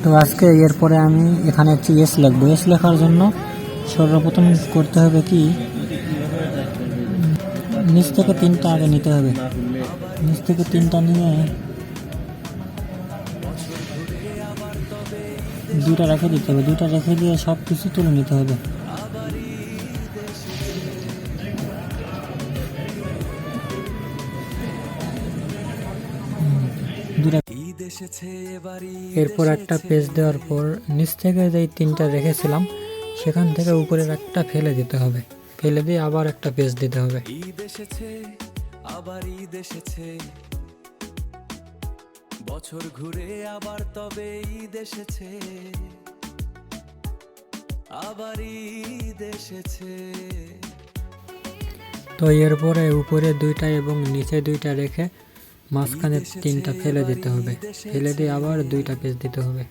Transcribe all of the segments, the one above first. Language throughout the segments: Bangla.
তো আজকে এরপরে আমি এখানে একটি এস লিখবো। এস লেখার জন্য সর্বপ্রথম করতে হবে কি, নিচ থেকে 3টা আগে নিতে হবে। নিচ থেকে 3টা নিয়ে 2টা রেখে দিতে হবে। 2টা রেখে দিয়ে সব কিছু তুলে নিতে হবে। এরপর একটা পেজ দেওয়ার পর নিচ থেকে যেই 3টা রেখেছিলাম সেখান থেকে উপরের একটা ফেলে দিতে হবে। ফেলে দিয়ে আবার একটা পেজ দিতে হবে। বছর ঘুরে আবার তবে ঈদ এসেছে, আবার ঈদ এসেছে। তো এরপরে উপরে 2টা এবং নিচে 2টা রেখে মাঝখানে 3টা ফেলে দিতে হবে। ফেলে দিয়ে আবার 2টা পেজ দিতে হবে।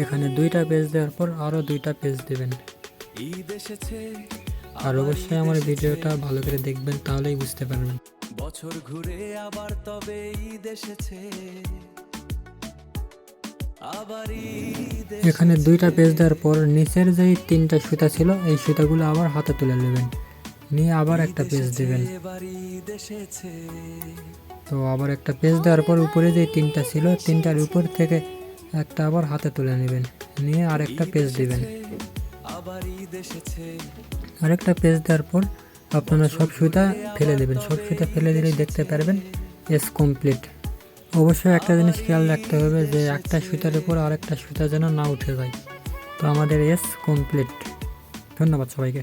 এখানে 2টা পেজ দেওয়ার পর আরো 2টা পেজ দিবেন। আর অবশ্যই আমার ভিডিওটা ভালো করে দেখবেন, তাহলেই বুঝতে পারবেন। বছর ঘুরে আবার তবে ঈদ এসেছে, আবার ঈদ। এখানে 2টা পেজ দেওয়ার পর নিচের যে 3টা সুতা ছিল এই সুতাগুলো আবার হাতে তুলে নেবেন, নিয়ে আবার একটা পেজ দিবেন। তো আবার একটা পেজ দেওয়ার পর উপরে যে 3টা ছিল 3টার উপর থেকে একটা আবার হাতে তুলে নেবেন, নিয়ে আরেকটা পেজ দিবেন। আরেকটা পেজ দেওয়ার পর আপনারা সব সুতা ফেলে দেবেন। সব সুতা ফেলে দিলেই দেখতে পারবেন এস কমপ্লিট। অবশ্যই একটা জিনিস খেয়াল রাখতে হবে যে একটা সুতার উপর আরেকটা সুতা যেন না উঠে যায়। তো আমাদের এস কমপ্লিট। ধন্যবাদ সবাইকে।